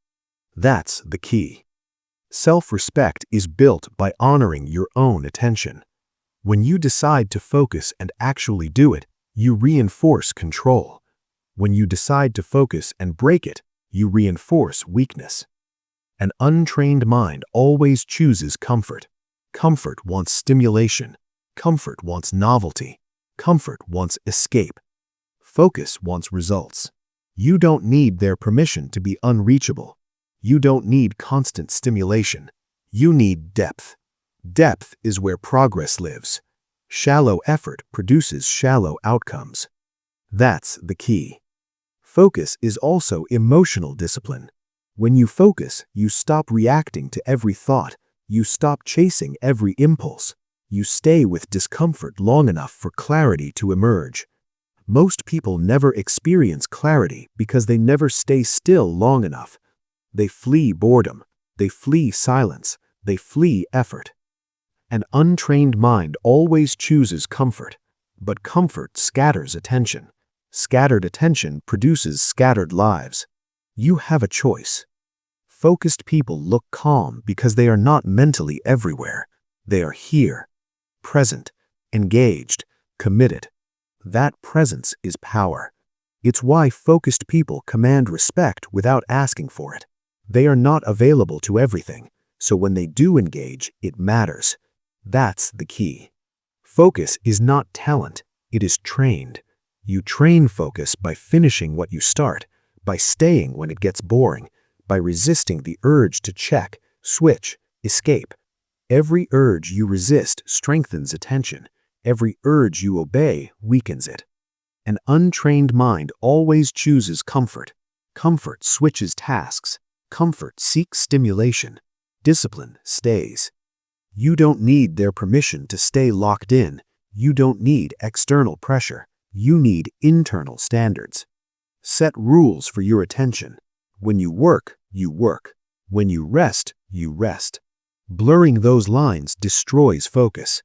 That's the key. Self-respect is built by honoring your own attention. When you decide to focus and actually do it, you reinforce control. When you decide to focus and break it, you reinforce weakness. An untrained mind always chooses comfort. Comfort wants stimulation. Comfort wants novelty. Comfort wants escape. Focus wants results. You don't need their permission to be unreachable. You don't need constant stimulation. You need depth. Depth is where progress lives. Shallow effort produces shallow outcomes. That's the key. Focus is also emotional discipline. When you focus, you stop reacting to every thought. You stop chasing every impulse. You stay with discomfort long enough for clarity to emerge. Most people never experience clarity because they never stay still long enough. They flee boredom. They flee silence. They flee effort. An untrained mind always chooses comfort, but comfort scatters attention. Scattered attention produces scattered lives. You have a choice. Focused people look calm because they are not mentally everywhere. They are here, present, engaged, committed. That presence is power. It's why focused people command respect without asking for it. They are not available to everything, so when they do engage, it matters. That's the key. Focus is not talent, it is trained. You train focus by finishing what you start, by staying when it gets boring, by resisting the urge to check, switch, escape. Every urge you resist strengthens attention. Every urge you obey weakens it. An untrained mind always chooses comfort. Comfort switches tasks. Comfort seeks stimulation. Discipline stays. You don't need their permission to stay locked in. You don't need external pressure. You need internal standards. Set rules for your attention. When you work, you work. When you rest, you rest. Blurring those lines destroys focus.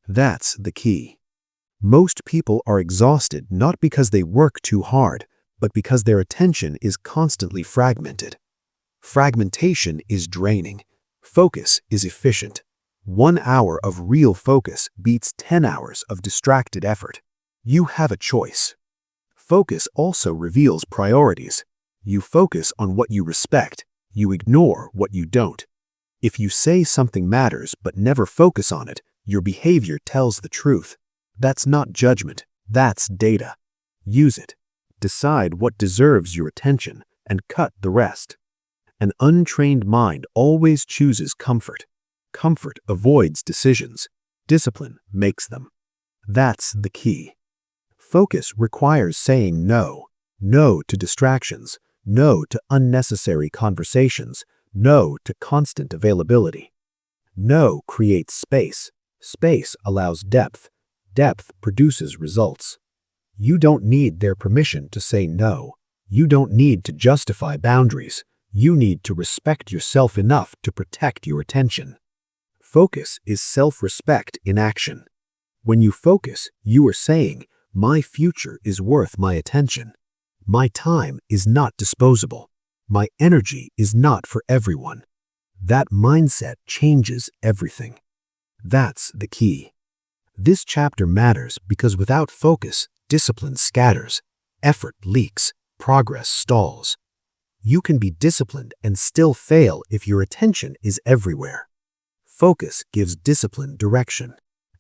That's the key. Most people are exhausted not because they work too hard, but because their attention is constantly fragmented. Fragmentation is draining. Focus is efficient. 1 hour of real focus beats 10 hours of distracted effort. You have a choice. Focus also reveals priorities. You focus on what you respect. You ignore what you don't. If you say something matters but never focus on it, your behavior tells the truth. That's not judgment. That's data. Use it. Decide what deserves your attention and cut the rest. An untrained mind always chooses comfort. Comfort avoids decisions. Discipline makes them. That's the key. Focus requires saying no. No to distractions. No to unnecessary conversations. No to constant availability. No creates space. Space allows depth. Depth produces results. You don't need their permission to say no. You don't need to justify boundaries. You need to respect yourself enough to protect your attention. Focus is self-respect in action. When you focus, you are saying, "My future is worth my attention. My time is not disposable. My energy is not for everyone." That mindset changes everything. That's the key. This chapter matters because without focus, discipline scatters, effort leaks, progress stalls. You can be disciplined and still fail if your attention is everywhere. Focus gives discipline direction.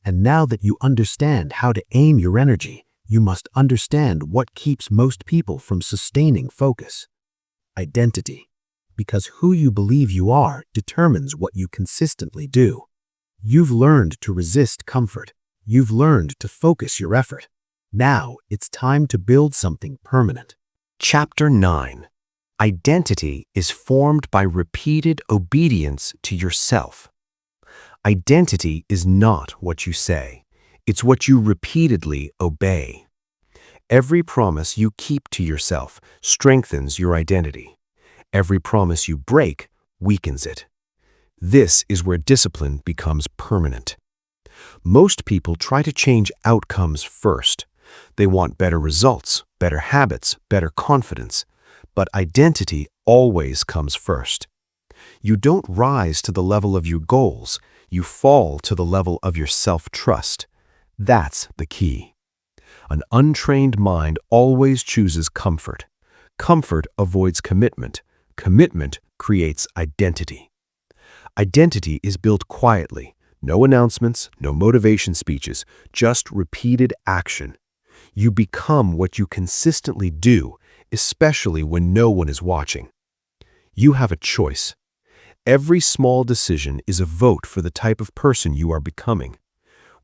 And now that you understand how to aim your energy, you must understand what keeps most people from sustaining focus. Identity. Because who you believe you are determines what you consistently do. You've learned to resist comfort. You've learned to focus your effort. Now it's time to build something permanent. Chapter 9. Identity is formed by repeated obedience to yourself. Identity is not what you say. It's what you repeatedly obey. Every promise you keep to yourself strengthens your identity. Every promise you break weakens it. This is where discipline becomes permanent. Most people try to change outcomes first. They want better results, better habits, better confidence. But identity always comes first. You don't rise to the level of your goals. You fall to the level of your self-trust. That's the key. An untrained mind always chooses comfort. Comfort avoids commitment. Commitment creates identity. Identity is built quietly. No announcements, no motivation speeches, just repeated action. You become what you consistently do, especially when no one is watching. You have a choice. Every small decision is a vote for the type of person you are becoming.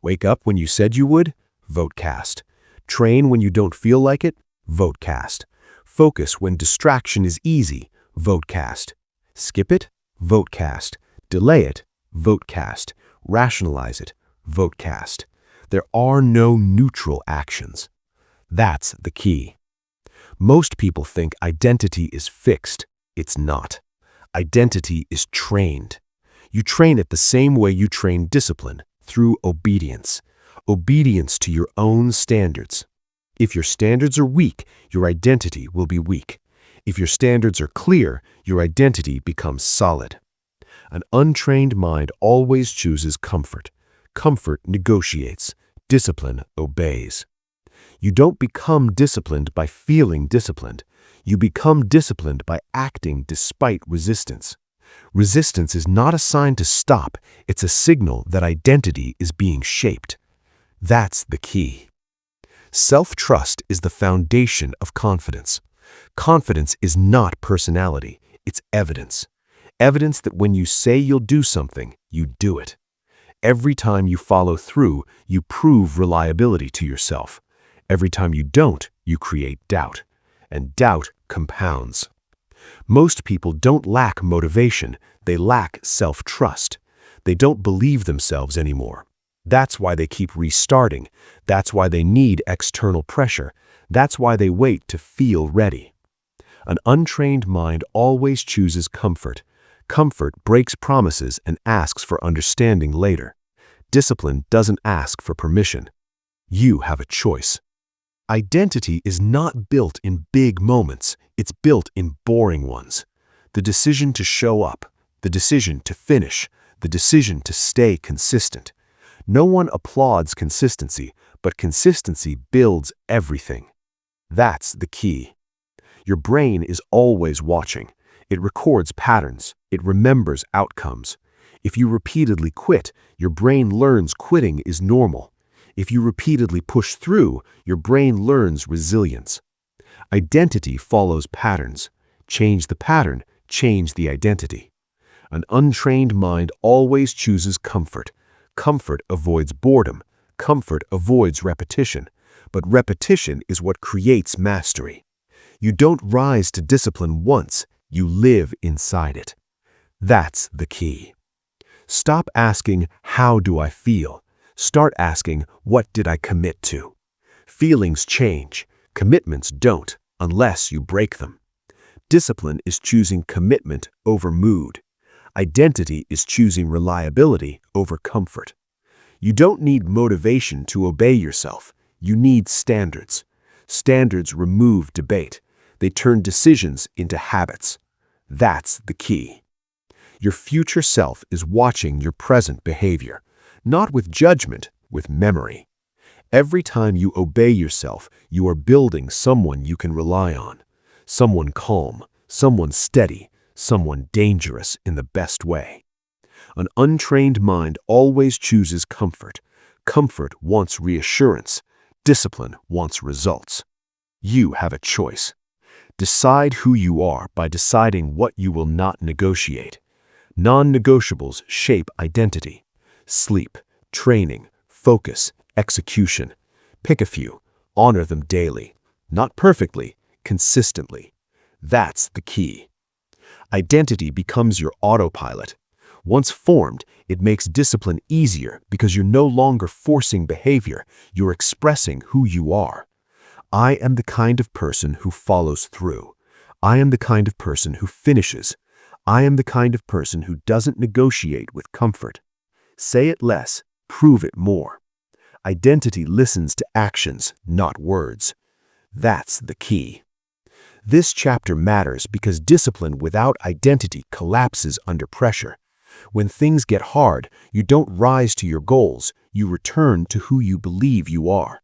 Wake up when you said you would? Vote cast. Train when you don't feel like it? Vote cast. Focus when distraction is easy? Vote cast. Skip it? Vote cast. Delay it? Vote cast. Rationalize it? Vote cast. There are no neutral actions. That's the key. Most people think identity is fixed. It's not. Identity is trained. You train it the same way you train discipline, through obedience. Obedience to your own standards. If your standards are weak, your identity will be weak. If your standards are clear, your identity becomes solid. An untrained mind always chooses comfort. Comfort negotiates. Discipline obeys. You don't become disciplined by feeling disciplined. You become disciplined by acting despite resistance. Resistance is not a sign to stop. It's a signal that identity is being shaped. That's the key. Self-trust is the foundation of confidence. Confidence is not personality. It's evidence. Evidence that when you say you'll do something, you do it. Every time you follow through, you prove reliability to yourself. Every time you don't, you create doubt. And doubt compounds. Most people don't lack motivation, they lack self-trust. They don't believe themselves anymore. That's why they keep restarting. That's why they need external pressure. That's why they wait to feel ready. An untrained mind always chooses comfort. Comfort breaks promises and asks for understanding later. Discipline doesn't ask for permission. You have a choice. Identity is not built in big moments, it's built in boring ones. The decision to show up, the decision to finish, the decision to stay consistent. No one applauds consistency, but consistency builds everything. That's the key. Your brain is always watching. It records patterns. It remembers outcomes. If you repeatedly quit, your brain learns quitting is normal. If you repeatedly push through, your brain learns resilience. Identity follows patterns. Change the pattern, change the identity. An untrained mind always chooses comfort. Comfort avoids boredom. Comfort avoids repetition. But repetition is what creates mastery. You don't rise to discipline once, you live inside it. That's the key. Stop asking, how do I feel? Start asking, what did I commit to? Feelings change. Commitments don't, unless you break them. Discipline is choosing commitment over mood. Identity is choosing reliability over comfort. You don't need motivation to obey yourself. You need standards. Standards remove debate. They turn decisions into habits. That's the key. Your future self is watching your present behavior. Not with judgment, with memory. Every time you obey yourself, you are building someone you can rely on. Someone calm, someone steady, someone dangerous in the best way. An untrained mind always chooses comfort. Comfort wants reassurance. Discipline wants results. You have a choice. Decide who you are by deciding what you will not negotiate. Non-negotiables shape identity. Sleep, training, focus, execution. Pick a few. Honor them daily. Not perfectly, consistently. That's the key. Identity becomes your autopilot. Once formed, it makes discipline easier because you're no longer forcing behavior, you're expressing who you are. I am the kind of person who follows through. I am the kind of person who finishes. I am the kind of person who doesn't negotiate with comfort. Say it less, prove it more. Identity listens to actions, not words. That's the key. This chapter matters because discipline without identity collapses under pressure. When things get hard, you don't rise to your goals, you return to who you believe you are.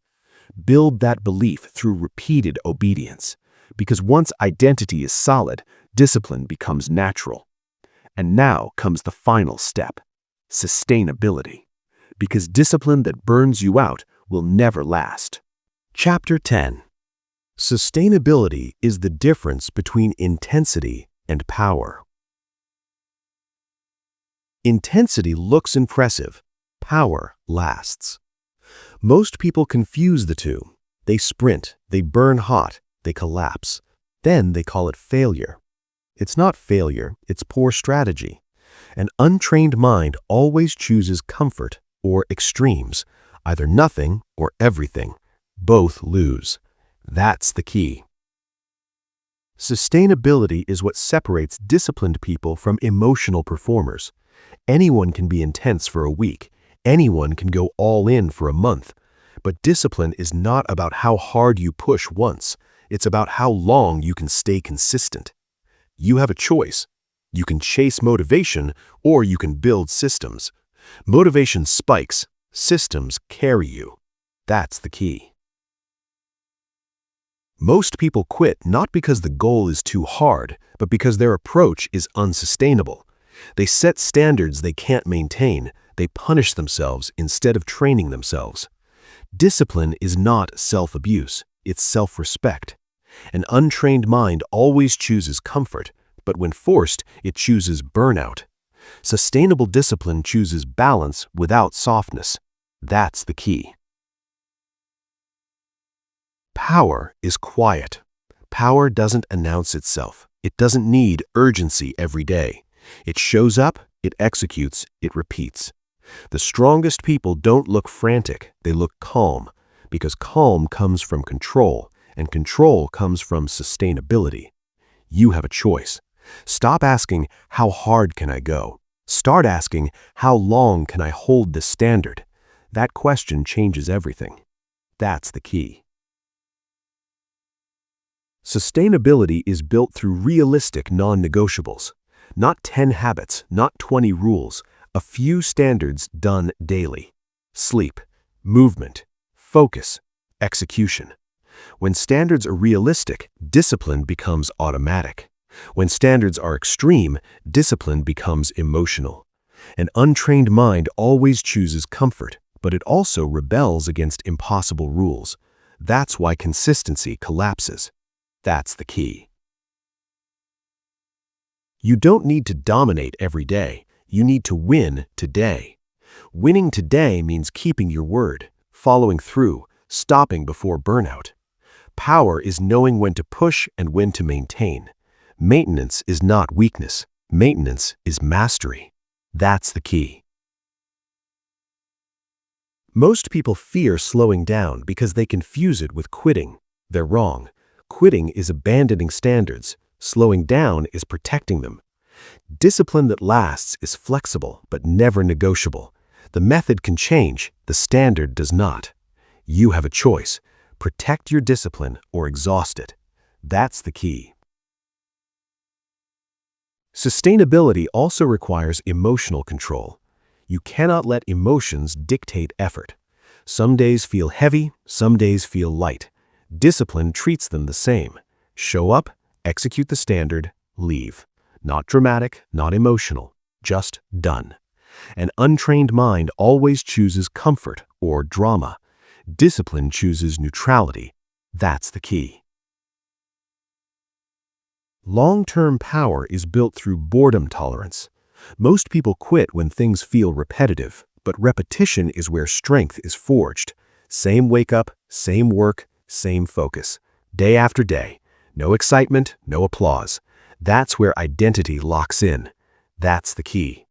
Build that belief through repeated obedience. Because once identity is solid, discipline becomes natural. And now comes the final step. Sustainability. Because discipline that burns you out will never last. Chapter 10. Sustainability is the difference between intensity and power. Intensity looks impressive. Power lasts. Most people confuse the two. They sprint, they burn hot, they collapse. Then they call it failure. It's not failure, it's poor strategy. An untrained mind always chooses comfort or extremes, either nothing or everything. Both lose. That's the key. Sustainability is what separates disciplined people from emotional performers. Anyone can be intense for a week. Anyone can go all in for a month. But discipline is not about how hard you push once. It's about how long you can stay consistent. You have a choice. You can chase motivation or you can build systems. Motivation spikes. Systems carry you. That's the key. Most people quit not because the goal is too hard, but because their approach is unsustainable. They set standards they can't maintain. They punish themselves instead of training themselves. Discipline is not self-abuse, it's self-respect. An untrained mind always chooses comfort, but when forced, it chooses burnout. Sustainable discipline chooses balance without softness. That's the key. Power is quiet. Power doesn't announce itself. It doesn't need urgency every day. It shows up, it executes, it repeats. The strongest people don't look frantic, they look calm, because calm comes from control, and control comes from sustainability. You have a choice. Stop asking, how hard can I go? Start asking, how long can I hold this standard? That question changes everything. That's the key. Sustainability is built through realistic non-negotiables. Not 10 habits, not 20 rules, a few standards done daily. Sleep, movement, focus, execution. When standards are realistic, discipline becomes automatic. When standards are extreme, discipline becomes emotional. An untrained mind always chooses comfort, but it also rebels against impossible rules. That's why consistency collapses. That's the key. You don't need to dominate every day. You need to win today. Winning today means keeping your word, following through, stopping before burnout. Power is knowing when to push and when to maintain. Maintenance is not weakness. Maintenance is mastery. That's the key. Most people fear slowing down because they confuse it with quitting. They're wrong. Quitting is abandoning standards. Slowing down is protecting them. Discipline that lasts is flexible but never negotiable. The method can change, the standard does not. You have a choice. Protect your discipline or exhaust it. That's the key. Sustainability also requires emotional control. You cannot let emotions dictate effort. Some days feel heavy, some days feel light. Discipline treats them the same. Show up, execute the standard, leave. Not dramatic, not emotional, just done. An untrained mind always chooses comfort or drama. Discipline chooses neutrality. That's the key. Long-term power is built through boredom tolerance. Most people quit when things feel repetitive, but repetition is where strength is forged. Same wake-up, same work, same focus. Day after day. No excitement, no applause. That's where identity locks in. That's the key.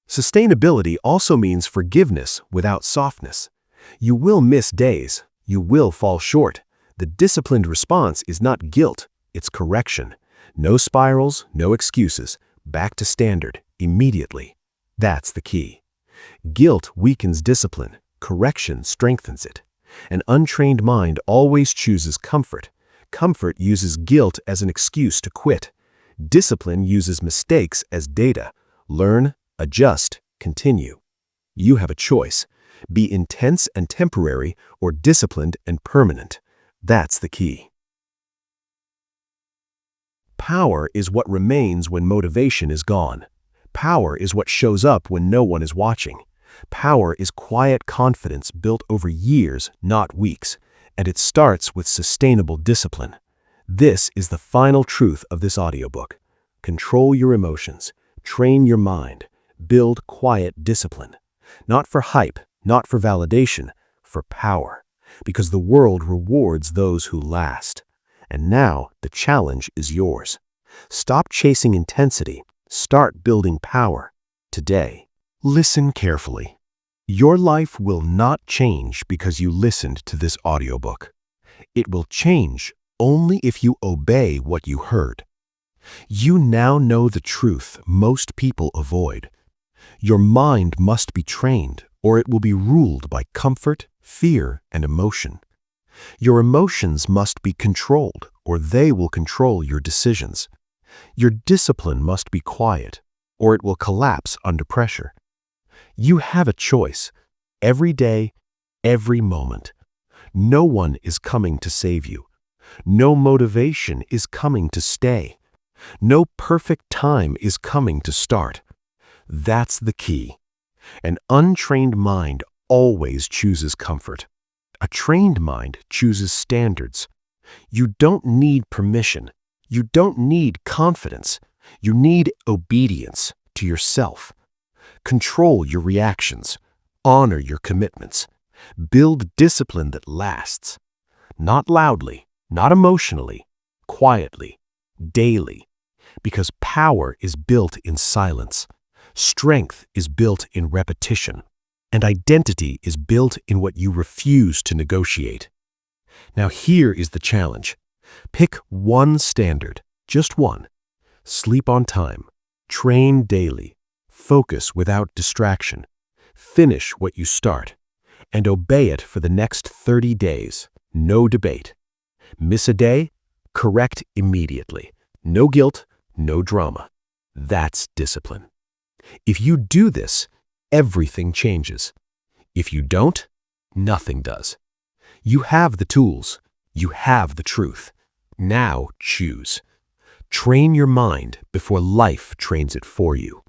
Sustainability also means forgiveness without softness. You will miss days. You will fall short. The disciplined response is not guilt, it's correction. No spirals, no excuses. Back to standard, immediately. That's the key. Guilt weakens discipline. Correction strengthens it. An untrained mind always chooses comfort. Comfort uses guilt as an excuse to quit. Discipline uses mistakes as data. Learn, adjust, continue. You have a choice. Be intense and temporary or disciplined and permanent. That's the key. Power is what remains when motivation is gone. Power is what shows up when no one is watching. Power is quiet confidence built over years, not weeks, and it starts with sustainable discipline. This is the final truth of this audiobook. Control your emotions, train your mind, build quiet discipline. Not for hype, not for validation, for power. Because the world rewards those who last. And now the challenge is yours. Stop chasing intensity. Start building power. Today. Listen carefully. Your life will not change because you listened to this audiobook. It will change only if you obey what you heard. You now know the truth most people avoid. Your mind must be trained, or it will be ruled by comfort, fear, and emotion. Your emotions must be controlled, or they will control your decisions. Your discipline must be quiet, or it will collapse under pressure. You have a choice, every day, every moment. No one is coming to save you. No motivation is coming to stay. No perfect time is coming to start. That's the key. An untrained mind always chooses comfort. A trained mind chooses standards. You don't need permission. You don't need confidence. You need obedience to yourself. Control your reactions. Honor your commitments. Build discipline that lasts. Not loudly, not emotionally, quietly, daily. Because power is built in silence. Strength is built in repetition. And identity is built in what you refuse to negotiate. Now here is the challenge. Pick one standard, just one. Sleep on time. Train daily. Focus without distraction. Finish what you start. And obey it for the next 30 days. No debate. Miss a day? Correct immediately. No guilt, no drama. That's discipline. If you do this, everything changes. If you don't, nothing does. You have the tools. You have the truth. Now choose. Train your mind before life trains it for you.